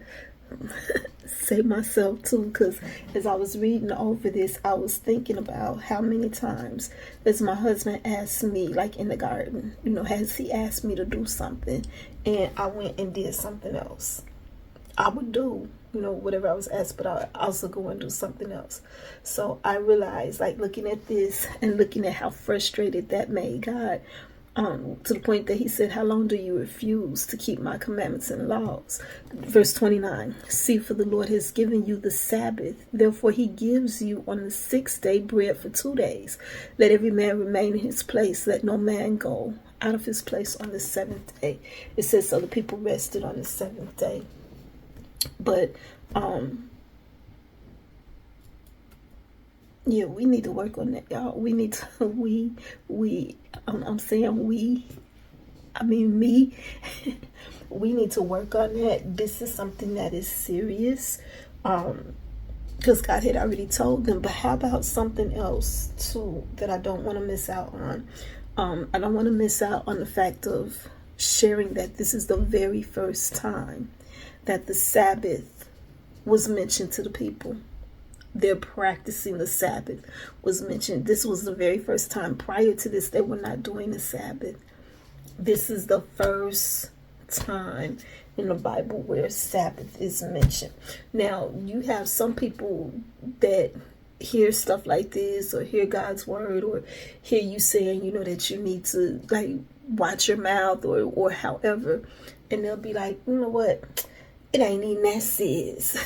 say myself too, because as I was reading over this, I was thinking about how many times as my husband asked me, like in the garden, has he asked me to do something and I went and did something else. I would do whatever I was asked, but I also go and do something else. So I realized, like, looking at this and looking at how frustrated that made God, to the point that he said, "How long do you refuse to keep my commandments and laws?" Verse 29, "See, for the Lord has given you the Sabbath. Therefore he gives you on the 6th day bread for 2 days. Let every man remain in his place. Let no man go out of his place on the 7th day." It says, so the people rested on the 7th day. But yeah, we need to work on that, y'all. We need to, I'm saying me. We need to work on that. This is something that is serious. Because God had already told them. But how about something else too that I don't want to miss out on? I don't want to miss out on the fact of sharing that this is the very first time that the Sabbath was mentioned to the people. They're practicing the Sabbath was mentioned. This was the very first time. Prior to this, they were not doing the Sabbath. This is the first time in the Bible where Sabbath is mentioned. Now, you have some people that hear stuff like this or hear God's word or hear you saying, that you need to, like, watch your mouth or however. And they'll be like, "You know what? It ain't even that serious."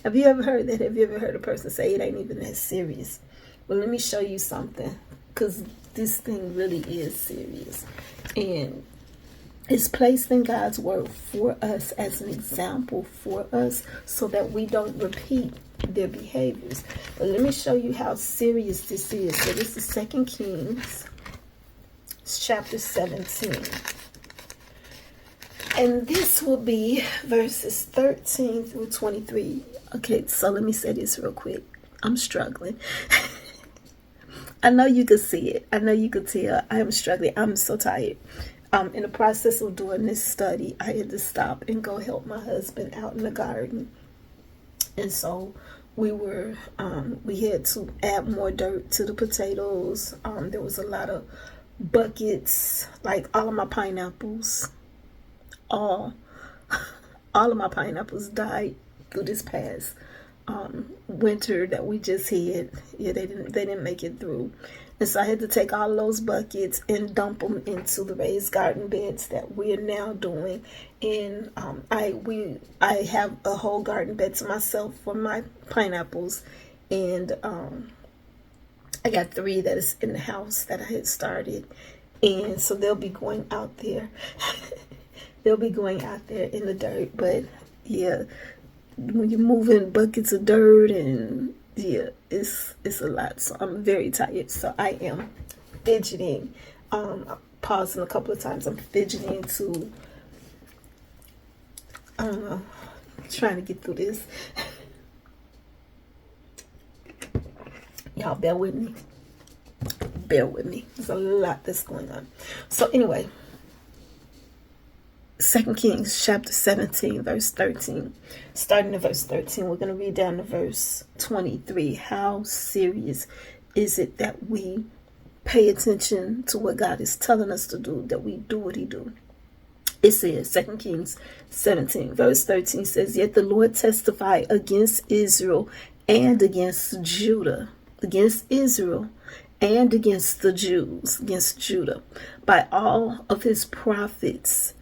Have you ever heard that? Have you ever heard a person say it ain't even that serious? Well, let me show you something, because this thing really is serious. And it's placed in God's word for us as an example for us so that we don't repeat their behaviors. But let me show you how serious this is. So this is 2 Kings chapter 17. And this will be verses 13 through 23. Okay, so let me say this real quick. I'm struggling. I know you can see it. I know you can tell I am struggling. I'm so tired. In the process of doing this study, I had to stop and go help my husband out in the garden. And so we had to add more dirt to the potatoes. There was a lot of buckets, like all of my pineapples. All of my pineapples died through this past winter that we just had. Yeah, they didn't make it through. And so I had to take all those buckets and dump them into the raised garden beds that we're now doing. And I have a whole garden bed to myself for my pineapples. And I got 3 that is in the house that I had started. And so they'll be going out there. They'll be going out there in the dirt. But yeah, when you're moving buckets of dirt and yeah, it's a lot. So I'm very tired. So I am fidgeting. pausing a couple of times. I'm fidgeting to, I don't know, trying to get through this. Y'all bear with me. Bear with me. There's a lot that's going on. So anyway, 2 Kings chapter 17, verse 13. Starting at verse 13, we're going to read down to verse 23. How serious is it that we pay attention to what God is telling us to do, that we do what he do? It says, 2 Kings 17, verse 13 says, Yet the Lord testified against Israel and against Judah, against Israel and against the Jews, against Judah, by all of his prophets,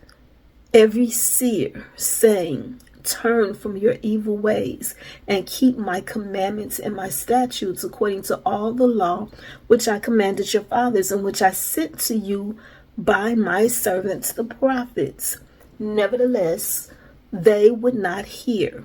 every seer, saying, Turn from your evil ways and keep my commandments and my statutes according to all the law which I commanded your fathers and which I sent to you by my servants the prophets. Nevertheless, they would not hear,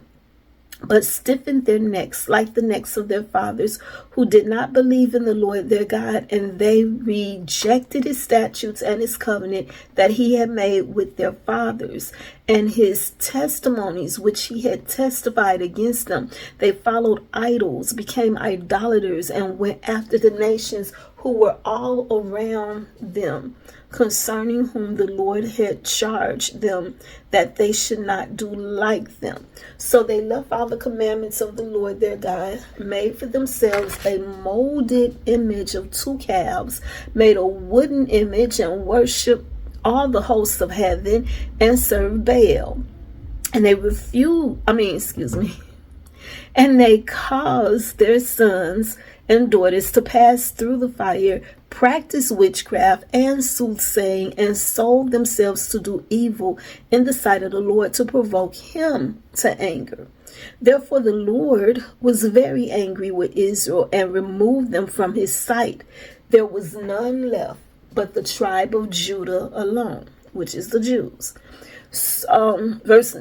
but stiffened their necks like the necks of their fathers, who did not believe in the Lord their God, and they rejected his statutes and his covenant that he had made with their fathers, and his testimonies which he had testified against them. They followed idols, became idolaters, and went after the nations who were all around them, concerning whom the Lord had charged them that they should not do like them. So they left all the commandments of the Lord their God, made for themselves a molded image of 2 calves, made a wooden image, and worshiped all the hosts of heaven, and served Baal. And they and they caused their sons and daughters to pass through the fire, practice witchcraft and soothsaying, and sold themselves to do evil in the sight of the Lord, to provoke him to anger. Therefore the Lord was very angry with Israel and removed them from his sight. There was none left but the tribe of Judah alone, which is the Jews. Verse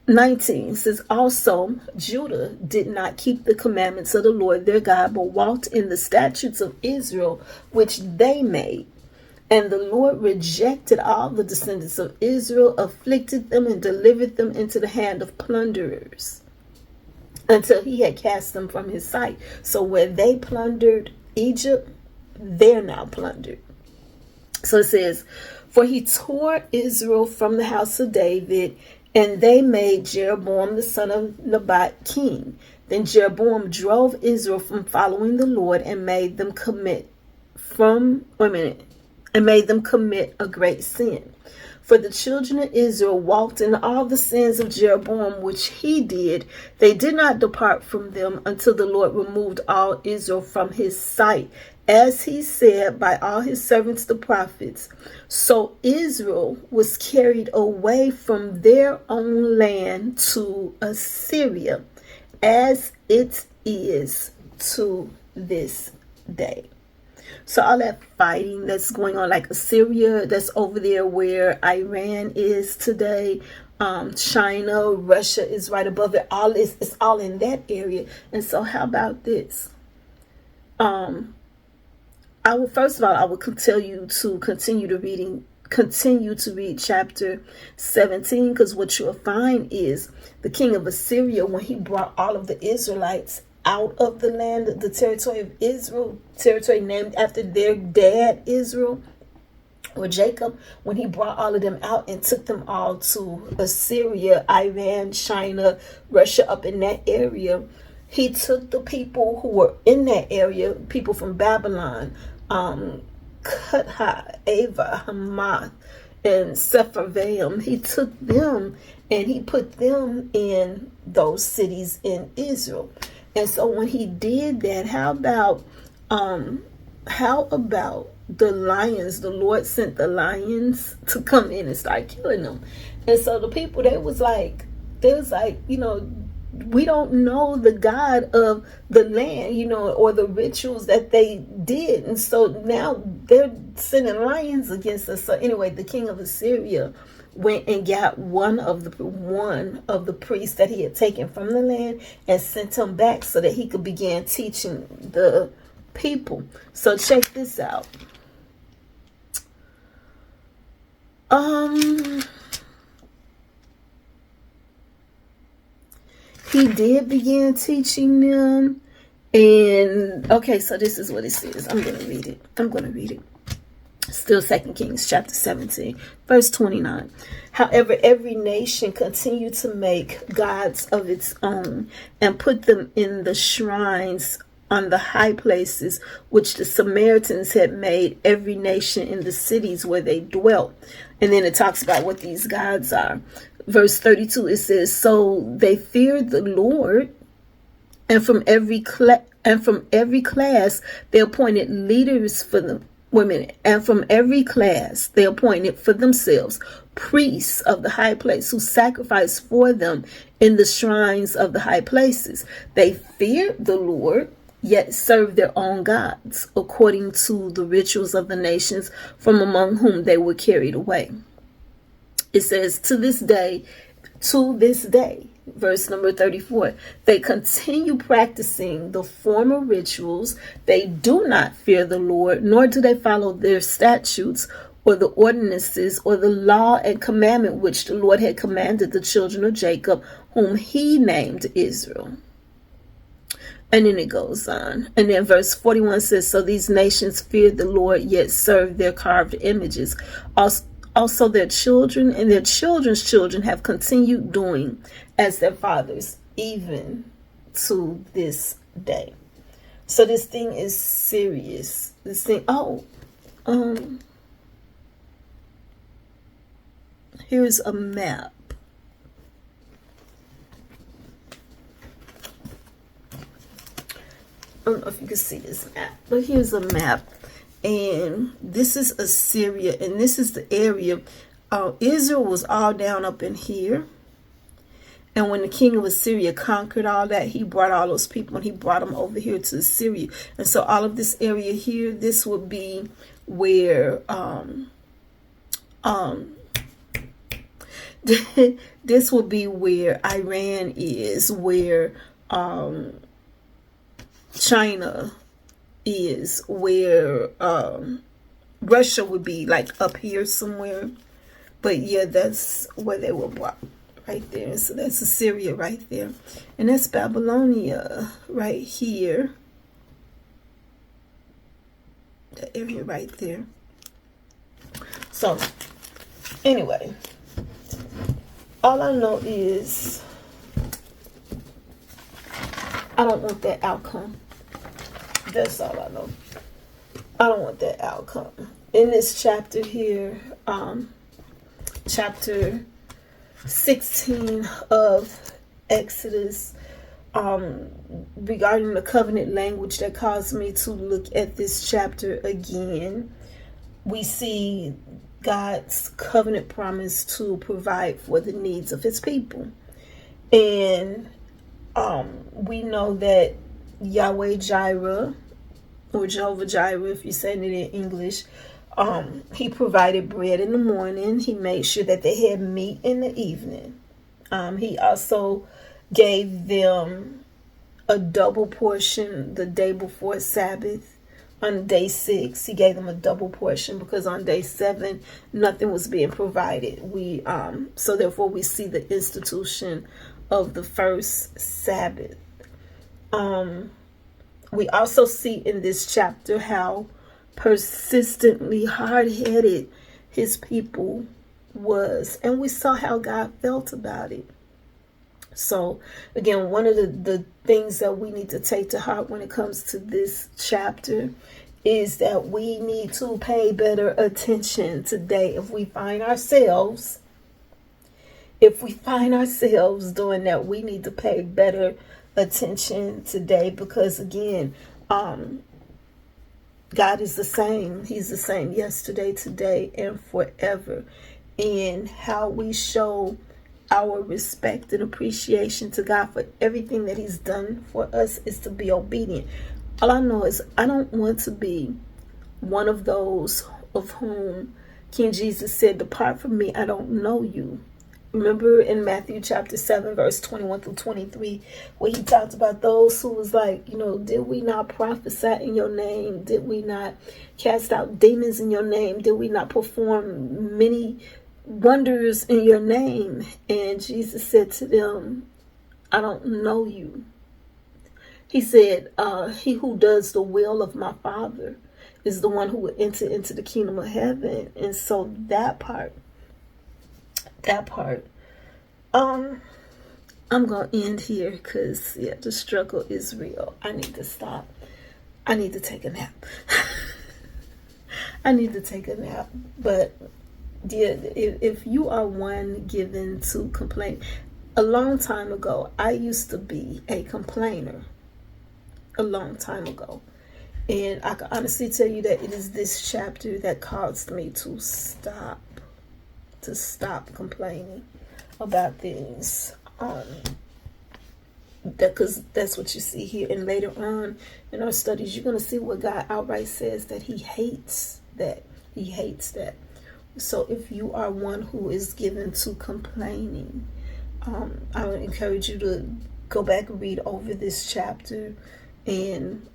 19 says, Also Judah did not keep the commandments of the Lord their God, but walked in the statutes of Israel, which they made. And the Lord rejected all the descendants of Israel, afflicted them, and delivered them into the hand of plunderers, until he had cast them from his sight. So where they plundered Egypt, they're now plundered. So it says, For he tore Israel from the house of David, and they made Jeroboam the son of Nebat king. Then Jeroboam drove Israel from following the Lord, and made them commit a great sin. For the children of Israel walked in all the sins of Jeroboam which he did. They did not depart from them until the Lord removed all Israel from his sight, as he said by all his servants the prophets. So Israel was carried away from their own land to Assyria, as it is to this day. So all that fighting that's going on, like Assyria, that's over there where Iran is today. China, Russia is right above it. It's all in that area. And so how about this? I will tell you to continue to read chapter 17, because what you'll find is the king of Assyria, when he brought all of the Israelites out of the land, the territory of Israel, territory named after their dad Israel, or Jacob, when he brought all of them out and took them all to Assyria, Iran, China, Russia, up in that area, he took the people who were in that area, people from Babylon, Kutha, Ava, Hamath, and Sepharvaim. He took them and he put them in those cities in Israel. And so when he did that, how about the lions? The Lord sent the lions to come in and start killing them. And so the people, they was like, we don't know the God of the land, or the rituals that they did. And so now they're sending lions against us. So anyway, the king of Assyria went and got one of the priests that he had taken from the land and sent him back so that he could begin teaching the people. So check this out. Um, he did begin teaching them. And okay, so this is what it says. I'm going to read it. Still 2 Kings chapter 17, verse 29. However, every nation continued to make gods of its own and put them in the shrines on the high places which the Samaritans had made every nation in the cities where they dwelt. And then it talks about what these gods are. Verse 32, it says, so they feared the Lord, and from every class they appointed leaders for them. Women, and from every class they appointed for themselves priests of the high place who sacrificed for them in the shrines of the high places. They feared the Lord, yet served their own gods, according to the rituals of the nations from among whom they were carried away. It says, to this day, verse number 34, they continue practicing the former rituals. They do not fear the Lord, nor do they follow their statutes or the ordinances or the law and commandment which the Lord had commanded the children of Jacob, whom he named Israel. And then it goes on. And then verse 41 says, so these nations feared the Lord, yet served their carved images. Also their children and their children's children have continued doing as their fathers, even to this day. So this thing is serious. This thing, here's a map. I don't know if you can see this map, but here's a map. And this is Assyria, and this is the area. Israel was all down up in here. And when the king of Assyria conquered all that, he brought all those people and he brought them over here to Assyria. And so all of this area here, this would be where this will be where Iran is, where China is, where Russia would be, like up here somewhere. But yeah, that's where they were brought, right there. So that's Assyria right there. And that's Babylonia right here. That area right there. So anyway, all I know is I don't want that outcome. That's all I know. I don't want that outcome. In this chapter here, chapter 16 of Exodus, regarding the covenant language that caused me to look at this chapter again, we see God's covenant promise to provide for the needs of his people. And we know that Yahweh Jireh, or Jehovah Jireh, if you're saying it in English, he provided bread in the morning. He made sure that they had meat in the evening. He also gave them a double portion the day before Sabbath. On day 6, he gave them a double portion because on day 7, nothing was being provided. So therefore we see the institution of the first Sabbath. We also see in this chapter how persistently hard-headed his people was, and we saw how God felt about it. So again, one of the things that we need to take to heart when it comes to this chapter is that we need to pay better attention today. If we find ourselves doing that, we need to pay better attention today, because again, God is the same. He's the same yesterday, today, and forever. And how we show our respect and appreciation to God for everything that he's done for us is to be obedient. All I know is I don't want to be one of those of whom King Jesus said, "Depart from me, I don't know you." Remember in Matthew chapter 7, verse 21 through 23, where he talked about those who was like, did we not prophesy in your name? Did we not cast out demons in your name? Did we not perform many wonders in your name? And Jesus said to them, I don't know you. He said, he who does the will of my Father is the one who will enter into the kingdom of heaven. And so that part, I'm going to end here because, the struggle is real. I need to stop. I need to take a nap. But, if you are one given to complain, a long time ago, I used to be a complainer. A long time ago. And I can honestly tell you that it is this chapter that caused me to stop complaining about things. Because that's what you see here. And later on in our studies, you're going to see where God outright says that he hates that. He hates that. So if you are one who is given to complaining, I would encourage you to go back and read over this chapter and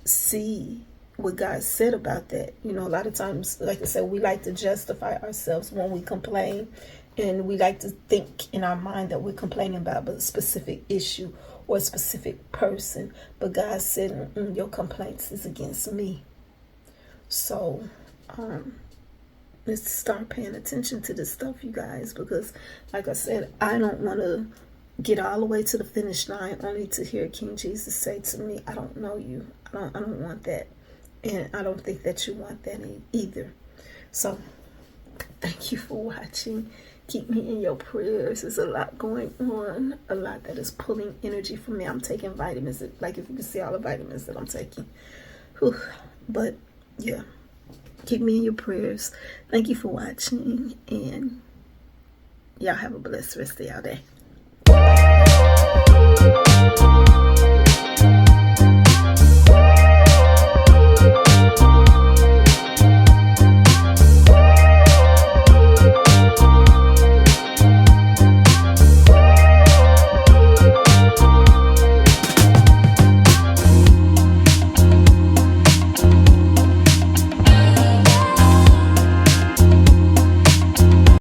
see what God said about that. A lot of times, like I said, we like to justify ourselves when we complain, and we like to think in our mind that we're complaining about a specific issue or a specific person. But God said, your complaints is against me. So let's start paying attention to this stuff, you guys, because like I said, I don't want to get all the way to the finish line only to hear King Jesus say to me, I don't know you. I don't want that. And I don't think that you want that either. So thank you for watching. Keep me in your prayers. There's a lot going on, a lot that is pulling energy from me. I'm taking vitamins, like if you can see all the vitamins that I'm taking. Whew. But keep me in your prayers. Thank you for watching, and y'all have a blessed rest of y'all day.